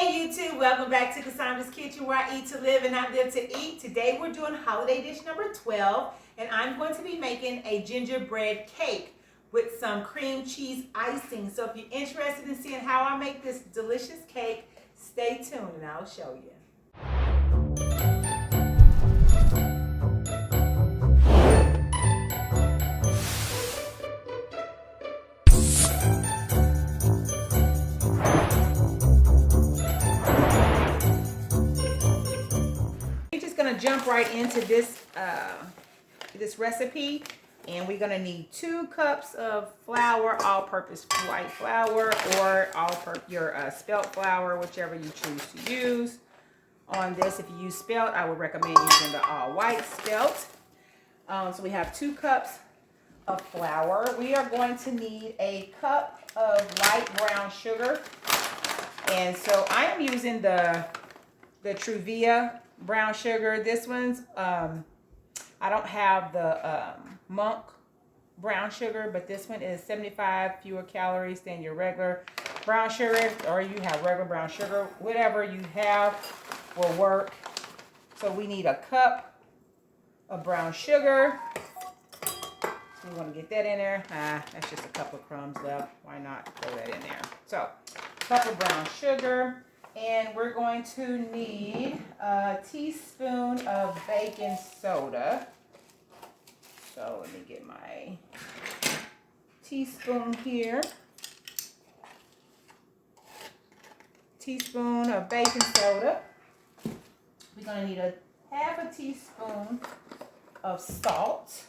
Hey YouTube, welcome back to Cassandra's Kitchen, where I eat to live and not live to eat. Today we're doing holiday dish number 12, and I'm going to be making a gingerbread cake with some cream cheese icing. So if you're interested in seeing how I make this delicious cake, stay tuned and I'll show you. Gonna jump right into this this recipe, and we're gonna need 2 cups of flour, all-purpose white flour, or your spelt flour, whichever you choose to use. On this, if you use spelt, I would recommend using the all-white spelt. So we have 2 cups of flour. We are going to need a cup of light brown sugar, and so I am using the Truvia brown sugar. This one's I don't have the monk brown sugar, but this one is 75 fewer calories than your regular brown sugar, or you have regular brown sugar. Whatever you have will work. So we need a cup of brown sugar. So we want to get that in there. That's just a couple of crumbs left. Why not throw that in there? So cup of brown sugar. And we're going to need a teaspoon of baking soda. So let me get my teaspoon here. Teaspoon of baking soda. We're going to need a half a teaspoon of salt.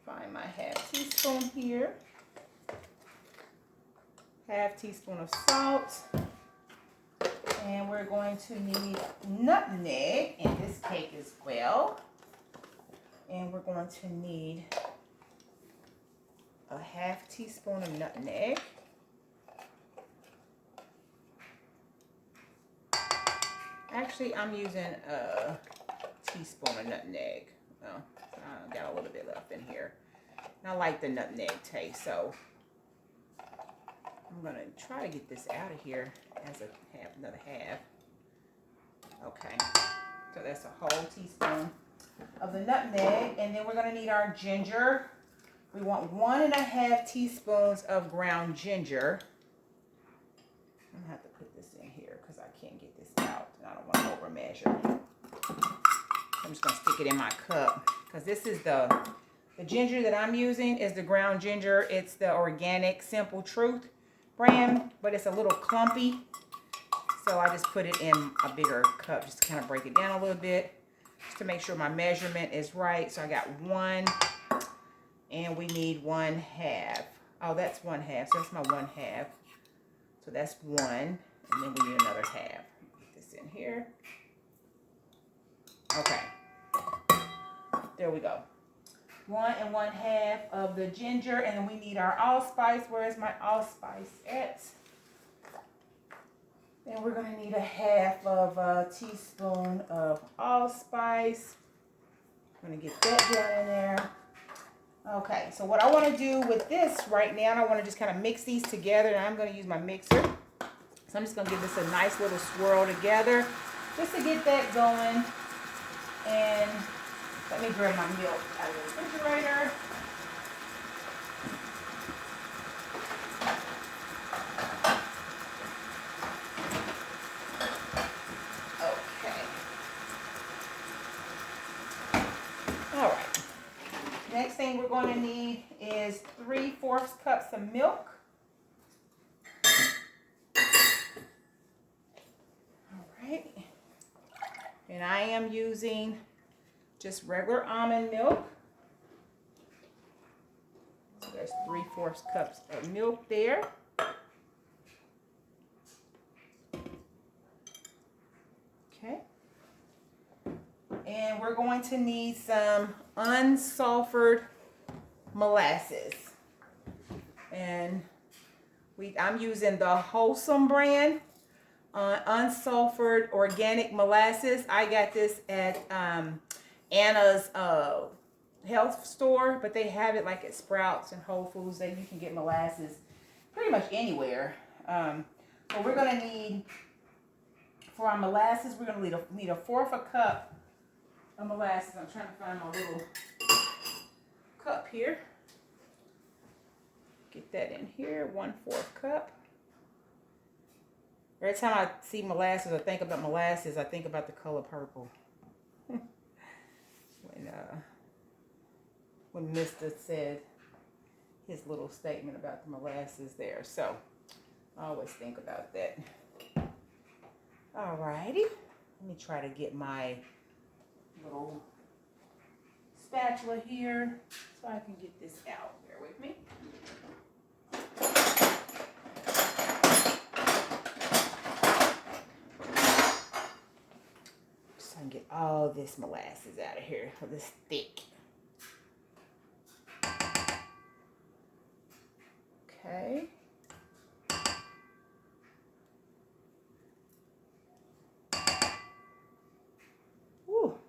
Find my half teaspoon here. Half teaspoon of salt. And we're going to need nutmeg in this cake as well. And we're going to need a half teaspoon of nutmeg. Actually, I'm using a teaspoon of nutmeg. Oh, I got a little bit left in here. And I like the nutmeg taste, so I'm going to try to get this out of here as another half. Okay, so that's a whole teaspoon of the nutmeg. And then we're going to need our ginger. We want 1.5 teaspoons of ground ginger. I'm going to have to put this in here because I can't get this out and I don't want to over measure. I'm just going to stick it in my cup because this is the ginger that I'm using is the ground ginger. It's the organic Simple Truth brand, but it's a little clumpy, so I just put it in a bigger cup just to kind of break it down a little bit, just to make sure my measurement is right. So I got 1, and we need 1/2. Oh, that's 1/2, so that's my 1/2. So that's 1, and then we need another half. Put this in here. Okay, there we go. 1 1/2 of the ginger, and then we need our allspice. Where is my allspice at? And we're going to need 1/2 of a teaspoon of allspice. I'm going to get that down in there. Okay, so what I want to do with this right now, I want to just kind of mix these together, and I'm going to use my mixer. So I'm just going to give this a nice little swirl together just to get that going. And let me grab my milk out of the refrigerator. Okay. All right. Next thing we're going to need is 3/4 cups of milk. All right. And I am using just regular almond milk. So there's 3/4 cups of milk there. Okay. And we're going to need some unsulphured molasses. And I'm using the Wholesome brand, unsulphured organic molasses. I got this at Anna's health store, but they have it like at Sprouts and Whole Foods. That you can get molasses pretty much anywhere. So we're going to need, for our molasses, we're going to need a 1/4 cup of molasses. I'm trying to find my little cup here. Get that in here, 1/4 cup. Every time I see molasses or think about molasses, I think about the color purple. When Mr. said his little statement about the molasses there. So I always think about that. Alrighty. Let me try to get my little spatula here so I can get this out. Bear with me. So I can get all this molasses out of here, this thick. Okay. Woo.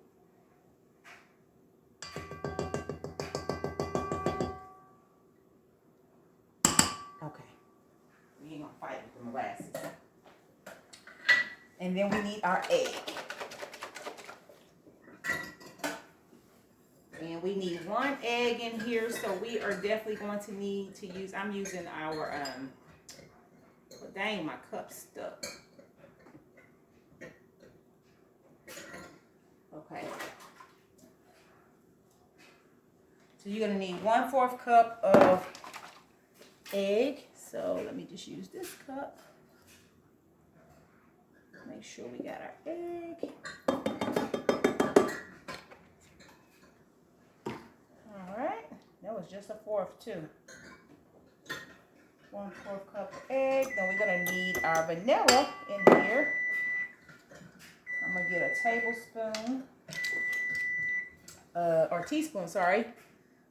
Okay. We ain't gonna fight with the molasses. And then we need our egg. And we need 1 egg in here, so we are definitely going to need to use, I'm using our, well, dang, my cup's stuck. Okay. So you're going to need 1/4 cup of egg. So let me just use this cup. Make sure we got our egg. That was just a 1/4 too. 1/4 cup of egg. Then we're gonna need our vanilla in here. I'm gonna get a tablespoon, or teaspoon, sorry.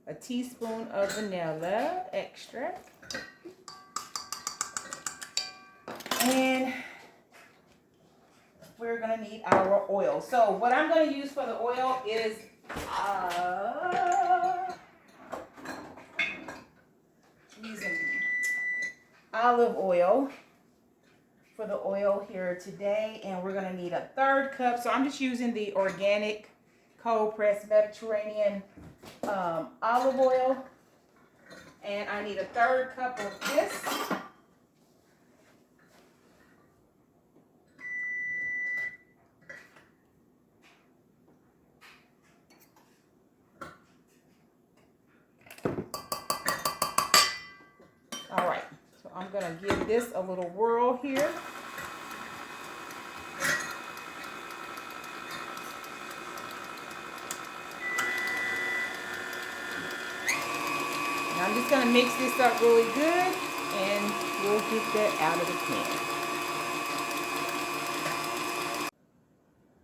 A teaspoon of vanilla extract. And we're gonna need our oil. So what I'm gonna use for the oil is using olive oil for the oil here today, and we're going to need a 1/3 cup. So I'm just using the organic cold pressed Mediterranean olive oil, and I need a 1/3 cup of this. All right, so I'm gonna give this a little whirl here. And I'm just gonna mix this up really good, and we'll get that out of the can.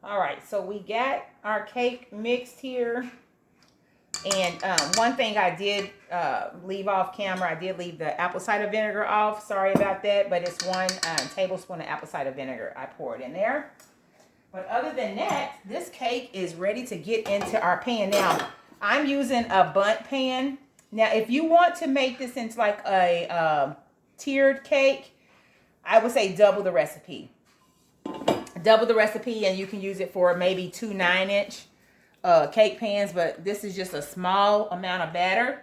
All right, so we got our cake mixed here. And one thing I did leave off camera, I did leave the apple cider vinegar off. Sorry about that, but it's 1 tablespoon of apple cider vinegar I poured in there. But other than that, this cake is ready to get into our pan. Now, I'm using a bundt pan. Now, if you want to make this into like a tiered cake, I would say double the recipe. Double the recipe, and you can use it for maybe 2 9-inch cake pans, but this is just a small amount of batter,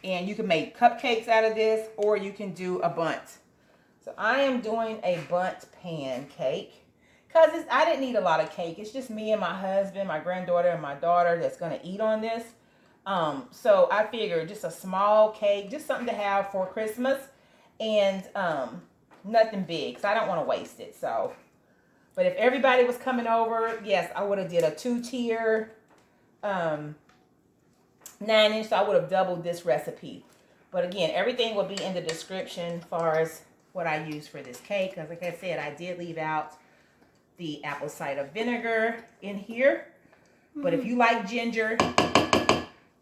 and you can make cupcakes out of this, or you can do a bundt. So I am doing a bundt pan cake because I didn't need a lot of cake. It's just me and my husband, my granddaughter, and my daughter that's going to eat on this. So I figured just a small cake, just something to have for Christmas, and nothing big, so I don't want to waste it. So, but if everybody was coming over, yes, I would have did a 2-tier 9-inch, so I would have doubled this recipe. But again, everything will be in the description as far as what I use for this cake, because like I said, I did leave out the apple cider vinegar in here. But if you like ginger,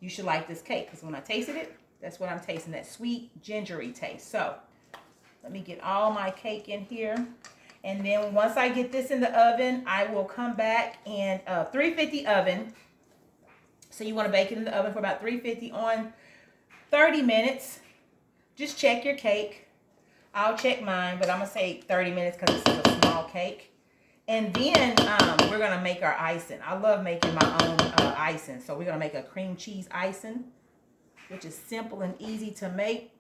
you should like this cake, because when I tasted it, that's what I'm tasting, that sweet gingery taste. So let me get all my cake in here. And then once I get this in the oven, I will come back and 350 oven. So you want to bake it in the oven for about 350 on 30 minutes. Just check your cake. I'll check mine, but I'm gonna say 30 minutes because this is a small cake. And then we're gonna make our icing. I love making my own icing. So we're gonna make a cream cheese icing, which is simple and easy to make.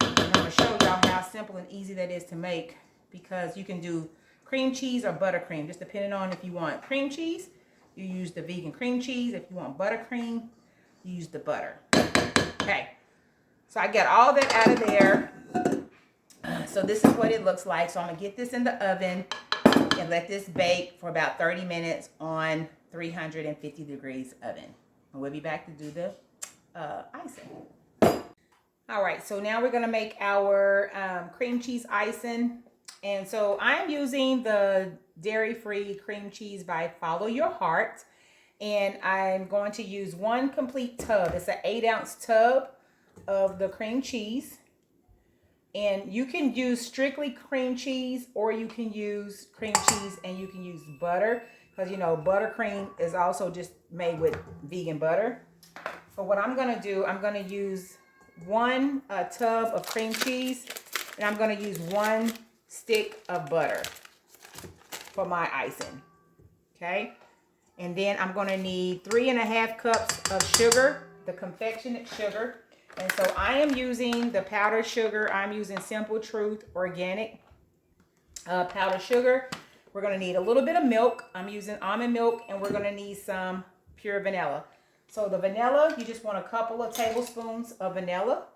And I'm gonna show y'all how simple and easy that is to make, because you can do cream cheese or buttercream, just depending on if you want cream cheese, you use the vegan cream cheese. If you want buttercream, you use the butter. Okay, so I got all that out of there. So this is what it looks like. So I'm gonna get this in the oven and let this bake for about 30 minutes on 350 degrees oven. And we'll be back to do the icing. All right, so now we're gonna make our cream cheese icing. And so I'm using the dairy-free cream cheese by Follow Your Heart. And I'm going to use one complete tub. It's an 8-ounce tub of the cream cheese. And you can use strictly cream cheese, or you can use cream cheese and you can use butter, because you know buttercream is also just made with vegan butter. But what I'm going to do, I'm going to use one tub of cream cheese, and I'm going to use one stick of butter for my icing. Okay, and then I'm going to need 3.5 cups of sugar, the confectionate sugar. And so I am using the powdered sugar. I'm using Simple Truth organic powdered sugar. We're going to need a little bit of milk. I'm using almond milk, and we're going to need some pure vanilla. So the vanilla, you just want a couple of tablespoons of vanilla.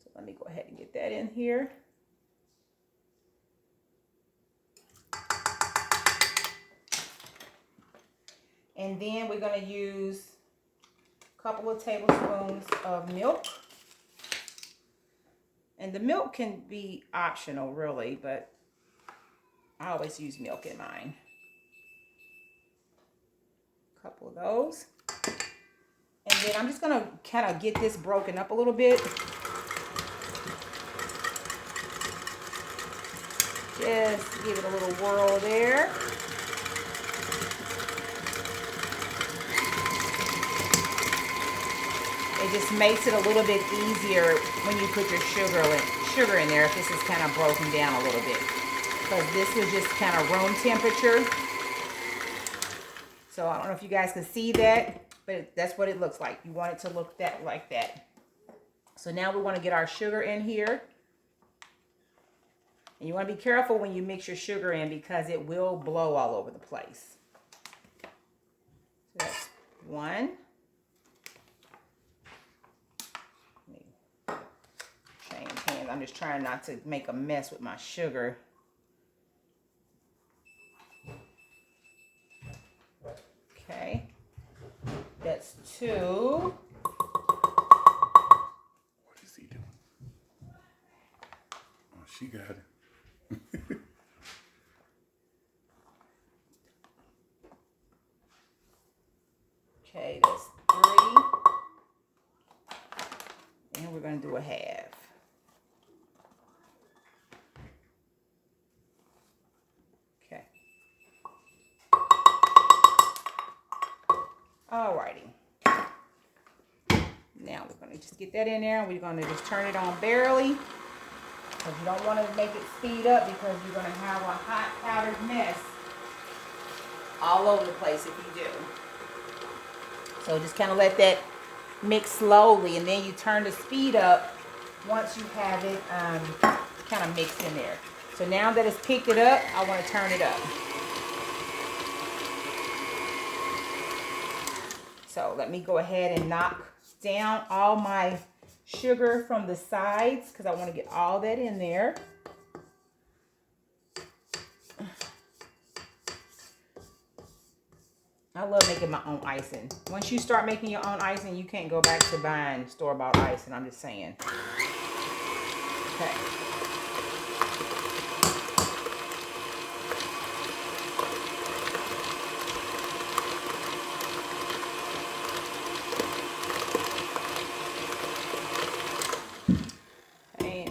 So let me go ahead and get that in here. And then we're going to use couple of tablespoons of milk, and the milk can be optional really, but I always use milk in mine. A couple of those, and then I'm just gonna kind of get this broken up a little bit. Just give it a little whirl there. It just makes it a little bit easier when you put your sugar in there, if this is kind of broken down a little bit. Because this was just kind of room temperature. So I don't know if you guys can see that, but that's what it looks like. You want it to look like that. So now we want to get our sugar in here. And you want to be careful when you mix your sugar in, because it will blow all over the place. So that's one. I'm just trying not to make a mess with my sugar. Okay, that's 2. What is he doing? Oh, she got it. Okay, that's 3. And we're going to do a half. Alrighty. Now we're going to just get that in there, and we're going to just turn it on barely, because you don't want to make it speed up, because you're going to have a hot powdered mess all over the place if you do. So just kind of let that mix slowly, and then you turn the speed up once you have it kind of mixed in there. So now that it's picked it up, I want to turn it up. So let me go ahead and knock down all my sugar from the sides, because I want to get all that in there. I love making my own icing. Once you start making your own icing, you can't go back to buying store-bought icing. I'm just saying. Okay.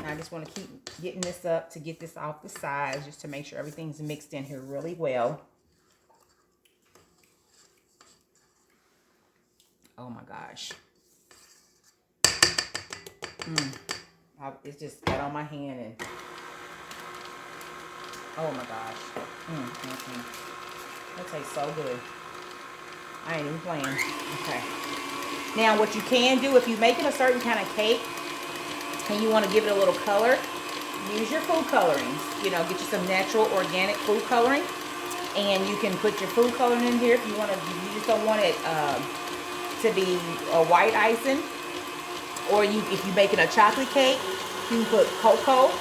I just want to keep getting this up to get this off the sides, just to make sure everything's mixed in here really well. Oh my gosh. It's just got on my hand and oh my gosh. That tastes so good. I ain't even playing. Okay. Now what you can do if you're making a certain kind of cake and you want to give it a little color, use your food colorings. You know, get you some natural organic food coloring. And you can put your food coloring in here if you want to. You just don't want it to be a white icing. Or if you're making a chocolate cake, you can put cocoa.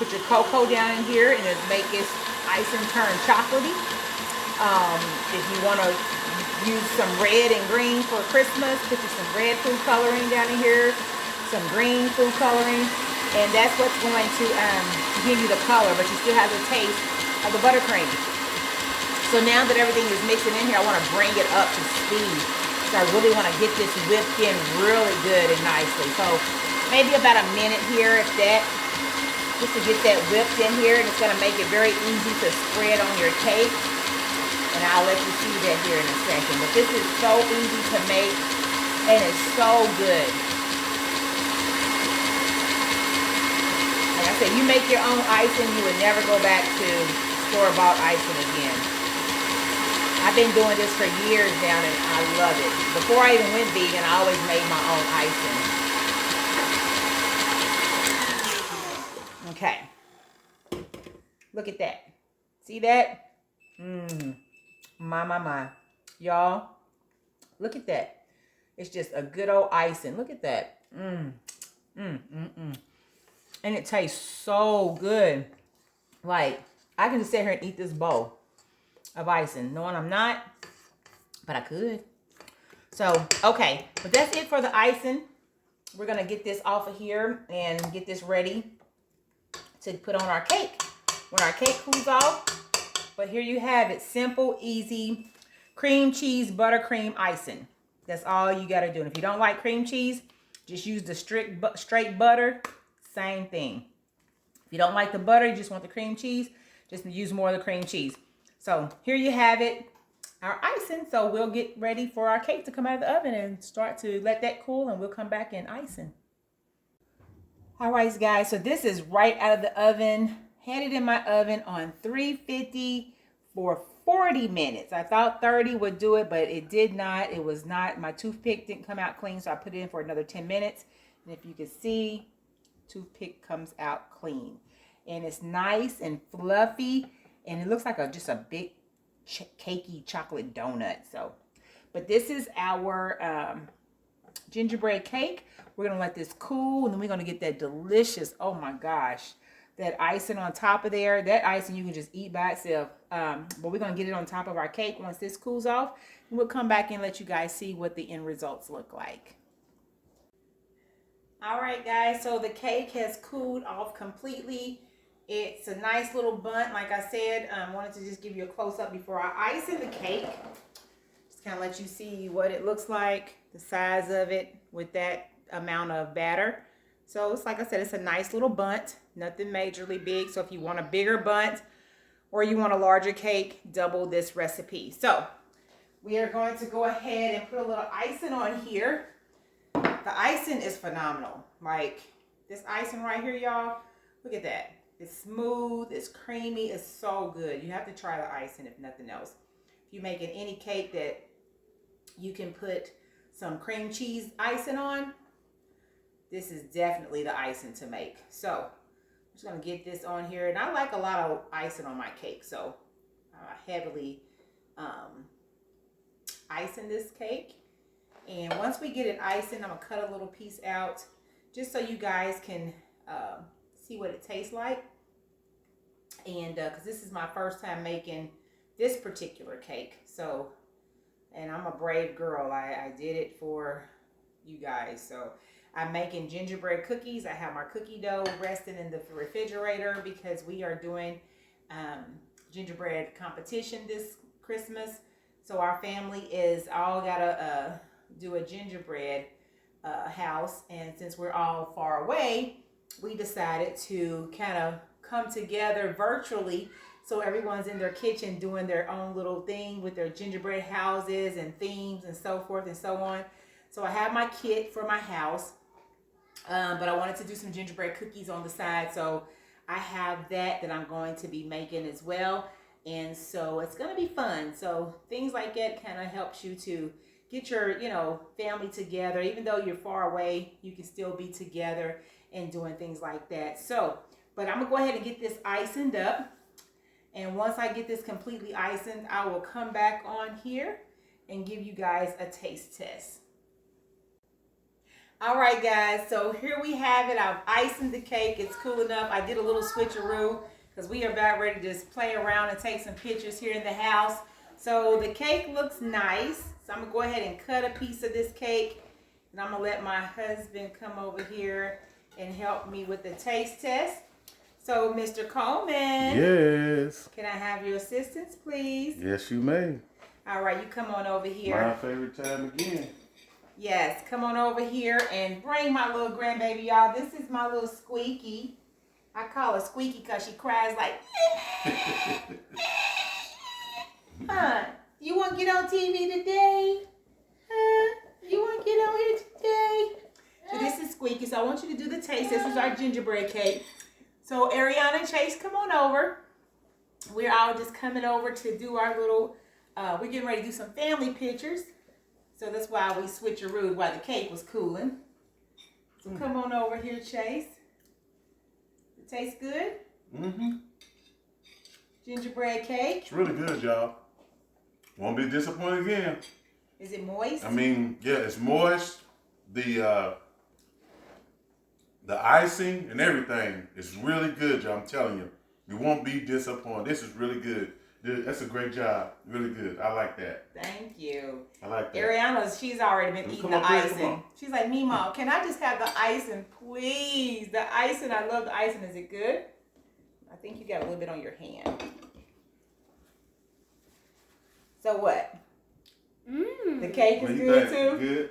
Put your cocoa down in here and it make this icing turn chocolatey. If you want to use some red and green for Christmas, put you some red food coloring down in here, some green food coloring, and that's what's going to give you the color, but you still have the taste of the buttercream. So now that everything is mixing in here, I want to bring it up to speed. So I really want to get this whipped in really good and nicely. So maybe about a minute here, if that, just to get that whipped in here, and it's going to make it very easy to spread on your cake. And I'll let you see that here in a second. But this is so easy to make, and it's so good. Like I said, you make your own icing, you would never go back to store-bought icing again. I've been doing this for years now, and I love it. Before I even went vegan, I always made my own icing. Okay. Look at that. See that? My. Y'all, look at that. It's just a good old icing. Look at that. And it tastes so good. Like, I can just sit here and eat this bowl of icing. Knowing I'm not, but I could. So, okay. But that's it for the icing. We're going to get this off of here and get this ready to put on our cake when our cake cools off. But here you have it. Simple, easy, cream cheese, buttercream icing. That's all you got to do. And if you don't like cream cheese, just use the straight butter. Same thing. If you don't like the butter, you just want the cream cheese, just use more of the cream cheese. So here you have it, our icing. So we'll get ready for our cake to come out of the oven and start to let that cool, and we'll come back and icing. All right, guys, so this is right out of the oven. Had it in my oven on 350 for 40 minutes. I thought 30 would do it, but it did not. It was not. My toothpick didn't come out clean, so I put it in for another 10 minutes. And if you can see, toothpick comes out clean. And it's nice and fluffy, and it looks like just a big cakey chocolate donut. So, but this is our gingerbread cake. We're gonna let this cool, and then we're gonna get that delicious, oh my gosh, that icing on top of there. That icing you can just eat by itself. But we're gonna get it on top of our cake once this cools off, and we'll come back and let you guys see what the end results look like. All right, guys, so the cake has cooled off completely. It's a nice little bundt. Like I said, I wanted to just give you a close-up before I ice in the cake. Just kind of let you see what it looks like, the size of it with that amount of batter. So it's like I said, it's a nice little bundt, nothing majorly big. So if you want a bigger bundt or you want a larger cake, double this recipe. So we are going to go ahead and put a little icing on here. The icing is phenomenal. Like this icing right here, y'all, look at that. It's smooth, it's creamy, it's so good. You have to try the icing if nothing else. If you're making any cake that you can put some cream cheese icing on, this is definitely the icing to make. So I'm just gonna get this on here. And I like a lot of icing on my cake, so I heavily icing this cake. And once we get it icing, I'm gonna cut a little piece out just so you guys can see what it tastes like. And because this is my first time making this particular cake, so, and I'm a brave girl. I did it for you guys. So I'm making gingerbread cookies. I have my cookie dough resting in the refrigerator because we are doing gingerbread competition this Christmas. So our family is all gotta do a gingerbread house, and since we're all far away, we decided to kind of come together virtually. So everyone's in their kitchen doing their own little thing with their gingerbread houses and themes and so forth and so on. So I have my kit for my house. But I wanted to do some gingerbread cookies on the side, so I have that I'm going to be making as well. And so it's going to be fun. So things like that kind of helps you to get your, family together. Even though you're far away, you can still be together and doing things like that. So, but I'm going to go ahead and get this iced up. And once I get this completely iced, I will come back on here and give you guys a taste test. All right, guys, so here we have it. I've iced the cake. It's cool enough. I did a little switcheroo because we are about ready to just play around and take some pictures here in the house. So the cake looks nice. So I'm going to go ahead and cut a piece of this cake. And I'm going to let my husband come over here and help me with the taste test. So, Mr. Coleman. Yes. Can I have your assistance, please? Yes, you may. All right, you come on over here. My favorite time again. Yes, come on over here and bring my little grandbaby, y'all. This is my little Squeaky. I call her Squeaky because she cries like, huh? You want to get on TV today? Huh? You want to get on here today? So this is Squeaky. So I want you to do the taste. This is our gingerbread cake. So Ariana and Chase, come on over. We're all just coming over to do our little, we're getting ready to do some family pictures. So that's why we switcherooed while the cake was cooling. So come on over here, Chase. It tastes good? Mm-hmm. Gingerbread cake. It's really good, y'all. Won't be disappointed again. Is it moist? I mean, yeah, it's moist. The icing and everything is really good, y'all. I'm telling you. You won't be disappointed. This is really good. That's a great job. Really good. I like that. Thank you. I like that. Ariana, she's already been eating the Come on. icing. She's like, Mima, can I just have the icing, please? The icing, I love the icing. Is it good? I think you got a little bit on your hand. So what? The cake is good too? Good.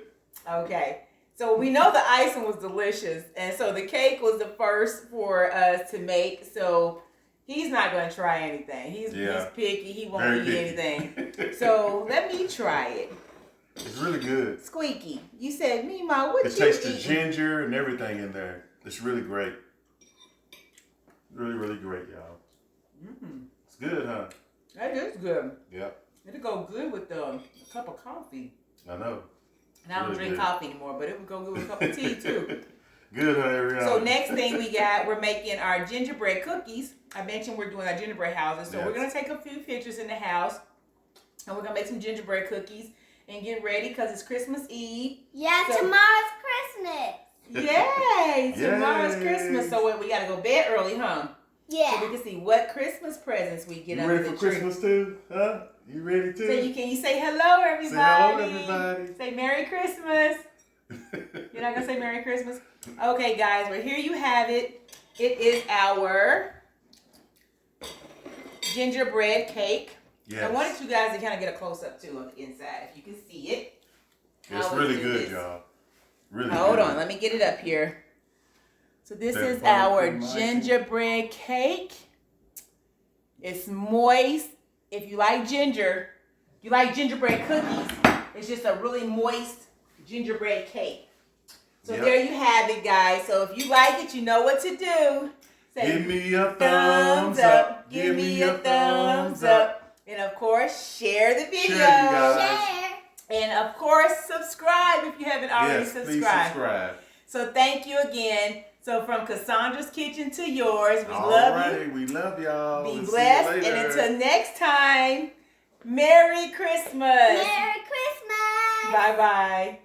Okay. So we know the icing was delicious. And so the cake was the first for us to make. So he's not going to try anything. He's picky. He won't eat anything. So let me try it. It's really good. Squeaky, you said, Mima, what you eating? It tastes the ginger and everything in there. It's really great. Really, really great, y'all. It's good, huh? That is good. Yep. It'll go good with a cup of coffee. I know. And I don't drink coffee anymore, but it would go good with a cup of tea too. Good, huh, Ariana? So next thing we're making our gingerbread cookies. I mentioned we're doing our gingerbread houses. So we're going to take a few pictures in the house. And we're going to make some gingerbread cookies and get ready because it's Christmas Eve. Yeah, so, tomorrow's Christmas. Yay! Tomorrow's Christmas. So we got to go bed early, huh? Yeah. So we can see what Christmas presents we get under the tree. You ready for Christmas too? Huh? You ready too? So can you say hello, everybody? Say hello, everybody. Say Merry Christmas. You're not going to say Merry Christmas? Okay, guys. Well, here you have it. It is our gingerbread cake. Yes. I wanted you guys to kind of get a close-up, too, on the inside, if you can see it. It's really good, y'all. Really good. Hold on. Let me get it up here. So this is our gingerbread cake. It's moist. If you like ginger, you like gingerbread cookies, it's just a really moist gingerbread cake. So there you have it, guys. So if you like it, you know what to do. Say, give me a thumbs up. Give me a thumbs up. And of course, share the video. Share. And of course, subscribe if you haven't already subscribed. Please subscribe. So thank you again. So from Cassandra's kitchen to yours, we love you. We love y'all. Be blessed. And until next time, Merry Christmas. Merry Christmas. Bye-bye.